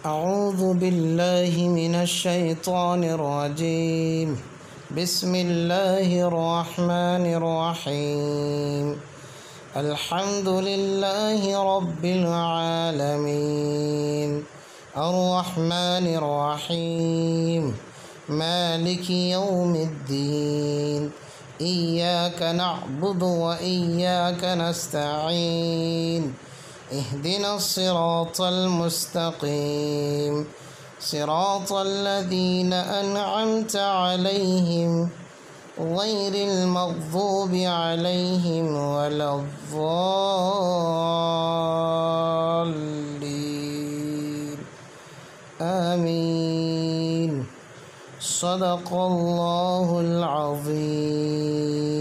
أعوذ بالله من الشيطان الرجيم. بسم الله الرحمن الرحيم. الحمد لله رب العالمين، الرحمن الرحيم، مالك يوم الدين، إياك نعبد وإياك نستعين، اهدنا الصراط المستقيم، صراط الذين أنعمت عليهم غير المغضوب عليهم ولا الضالين، آمين. صدق الله العظيم.